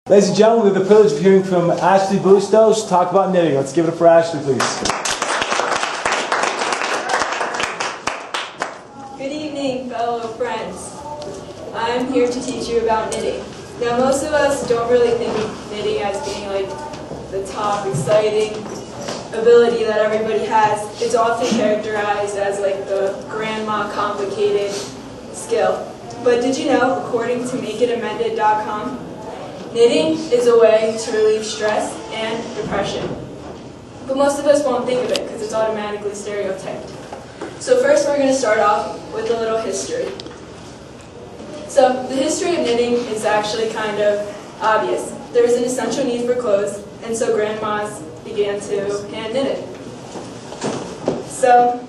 Ladies and gentlemen, we have the privilege of hearing from Ashley Bustos talk about knitting. Let's give it up for Ashley, please. Good evening, fellow friends. I'm here to teach you about knitting. Now, most of us don't really think of knitting as being like the top exciting ability that everybody has. It's often characterized as like the grandma complicated skill. But did you know, according to MakeItAmended.com, knitting is a way to relieve stress and depression. But most of us won't think of it because it's automatically stereotyped. So first we're going to start off with a little history. So the history of knitting is actually kind of obvious. There was an essential need for clothes, and so grandmas began to hand knit it. So,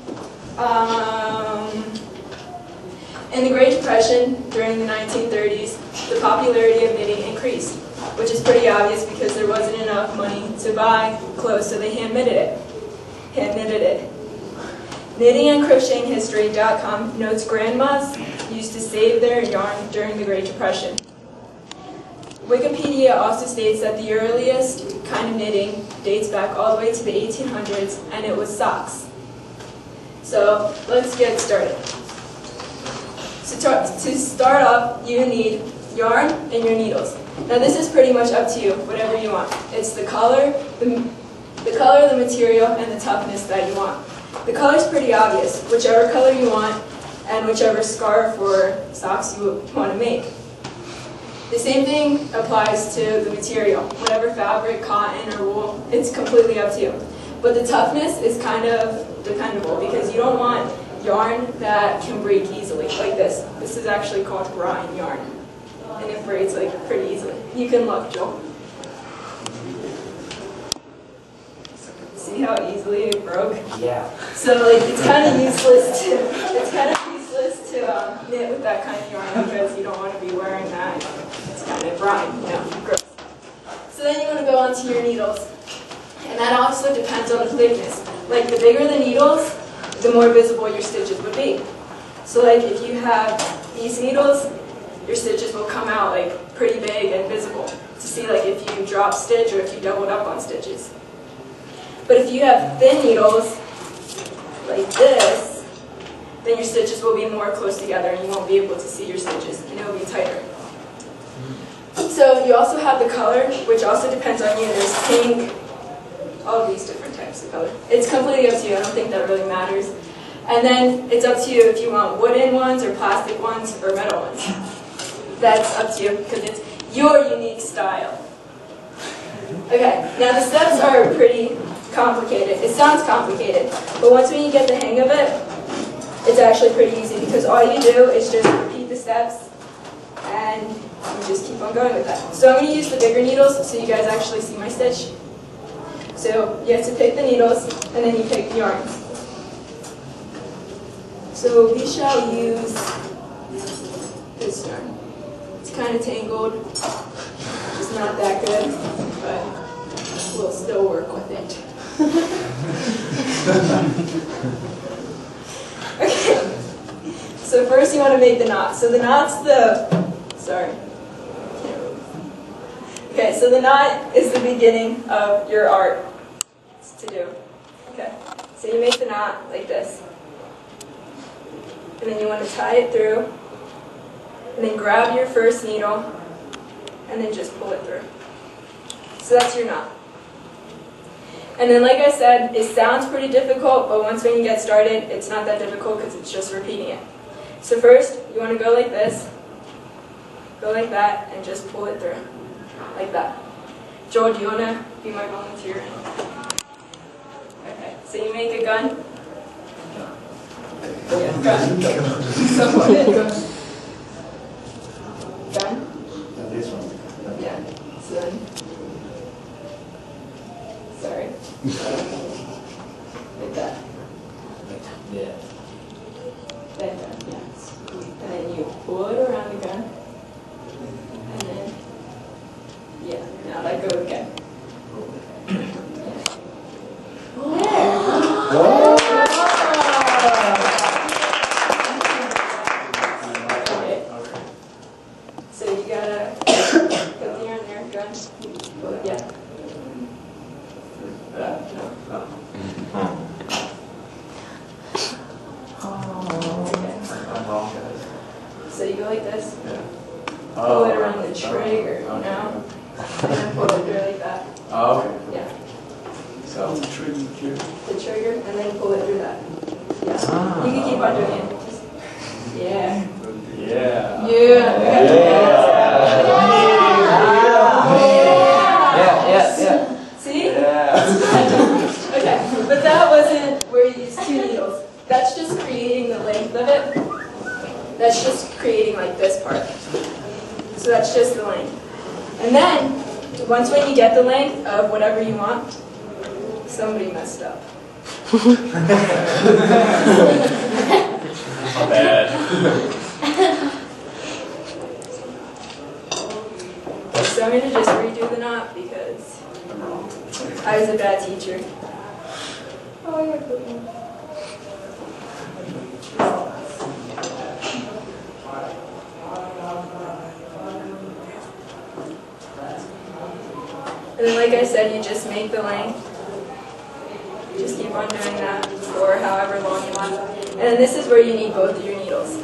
in the Great Depression during the 1930s, the popularity of knitting increased, which is pretty obvious because there wasn't enough money to buy clothes, so they hand knitted it. KnittingandCrochetingHistory.com notes grandmas used to save their yarn during the Great Depression. Wikipedia also states that the earliest kind of knitting dates back all the way to the 1800s, and it was socks. So let's get started. To start off, you need yarn and your needles. Now this is pretty much up to you, whatever you want. It's the color, the material, and the toughness that you want. The color is pretty obvious, whichever color you want and whichever scarf or socks you want to make. The same thing applies to the material. Whatever fabric, cotton, or wool, it's completely up to you. But the toughness is kind of dependable because you don't want yarn that can break easily, like this. This is actually called brine yarn, and it breaks like pretty easily. You can look, Joel. See how easily it broke? Yeah. So like it's kind of useless to knit with that kind of yarn because you don't want to be wearing that. It's kind of brine, you know, gross. So then you want to go onto your needles, and that also depends on the thickness. Like the bigger the needles, the more visible your stitches would be. So like if you have these needles, your stitches will come out like pretty big and visible to see like if you drop stitch or if you doubled up on stitches. But if you have thin needles, like this, then your stitches will be more close together and you won't be able to see your stitches and it will be tighter. So you also have the color, which also depends on you. There's pink, all of these different types of color. It's completely up to you. I don't think that really matters. And then it's up to you if you want wooden ones or plastic ones or metal ones. That's up to you because it's your unique style. Okay, now the steps are pretty complicated. It sounds complicated, but once when you get the hang of it, it's actually pretty easy because all you do is just repeat the steps and you just keep on going with that. So I'm going to use the bigger needles so you guys actually see my stitch. So you have to pick the needles, and then you pick the yarns. So we shall use this yarn. It's kind of tangled. It's not that good, but we'll still work with it. Okay. So first you want to make the knot. So the knot's Okay, so the knot is the beginning of your art to do. Okay, so you make the knot like this. And then you want to tie it through. And then grab your first needle. And then just pull it through. So that's your knot. And then like I said, it sounds pretty difficult, but once when you get started, it's not that difficult because it's just repeating it. So first, you want to go like this. Go like that, and just pull it through. Like that. Joel, do you want to be my volunteer? Okay, so you make a gun. Yeah, gun. So what? Gun? This one. Yeah, so then. Sorry. Like that. Yeah. Then gun, yeah. And then you pull it around the gun. And then, yeah, now let go again. There. Okay. So you gotta put the yarn there, gun. you go like this, Yeah. pull it around the trigger, you know? And then pull it through like that. Oh, okay. Yeah. So, The trigger, and then pull it through that. Yeah. You can keep on doing it. Just, yeah. yeah. Yeah. See? Okay, but that wasn't where you use 2 needles. That's just creating the length of it. That's just creating like this part. So that's just the length. And then, once when you get the length of whatever you want, somebody messed up. Bad. So I'm going to just redo the knot because I was a bad teacher. Oh, yeah, good one. And then, like I said, you just make the length. You just keep on doing that for however long you want. And then this is where you need both of your needles.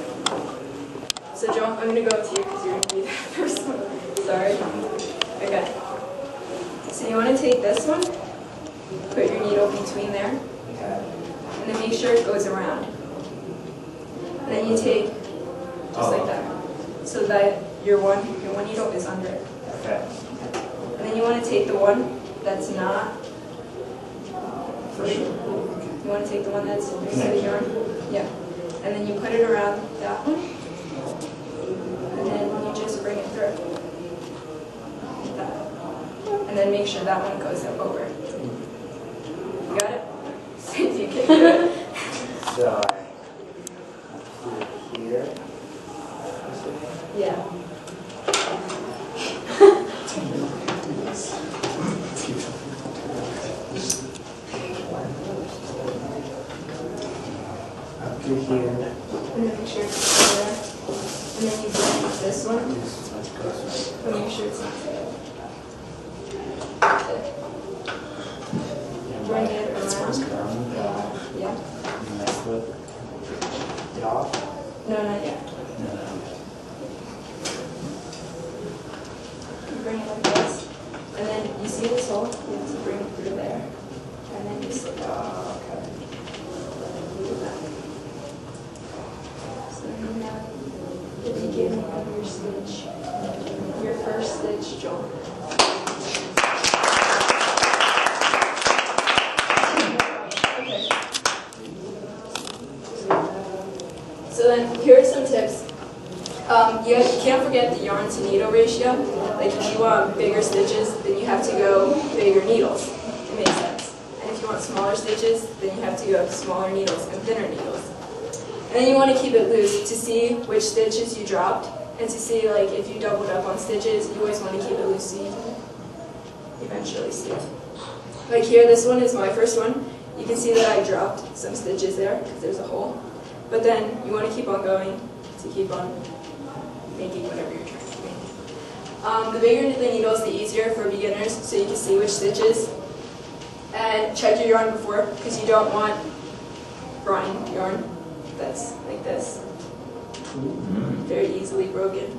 So Joe, I'm going to go to you because you're going to be the first one. Sorry. Okay. So you want to take this one, put your needle between there, and then make sure it goes around. And then you take, just like that, so that your one needle is under it. Okay. And then you want to take the one that's not, you want to take the one that's next to the yarn, yeah. And then you put it around that one, and then you just bring it through. Like that. And then make sure that one goes up over. You got it? See if you can do it. So, here. Yeah. Up to here. And then make sure it's there. And then you bring this one. And make sure it's not there. Bring it around. Yeah. No, not yet. You bring it like this. And then you see this hole? You have to bring it through there. And then you slip out. Do that. So you have the beginning of your stitch. Your first stitch, Joel. Okay. So then, here are some tips. You can't forget the yarn to needle ratio. Like if you want bigger stitches, then you have to go bigger needles. It makes sense. And if you want smaller stitches, then you have to go smaller needles and thinner needles. And then you want to keep it loose to see which stitches you dropped, and to see like if you doubled up on stitches, you always want to keep it loose so you can eventually see it. Like here, this one is my first one. You can see that I dropped some stitches there because there's a hole. But then you want to keep on going to keep on making whatever you're trying to make. The bigger the needles, the easier for beginners, so you can see which stitches. And check your yarn before, because you don't want brine yarn that's like this. Very easily broken.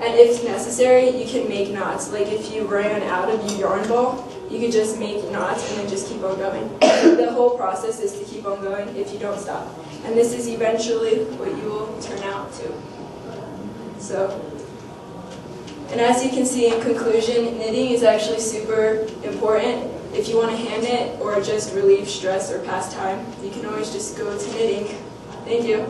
And if necessary, you can make knots. Like if you ran out of your yarn ball, you could just make knots and then just keep on going. The whole process is to keep on going if you don't stop. And this is eventually what you will turn out to. So, and as you can see in conclusion, knitting is actually super important. If you want to hand knit or just relieve stress or pass time, you can always just go to knitting. Thank you.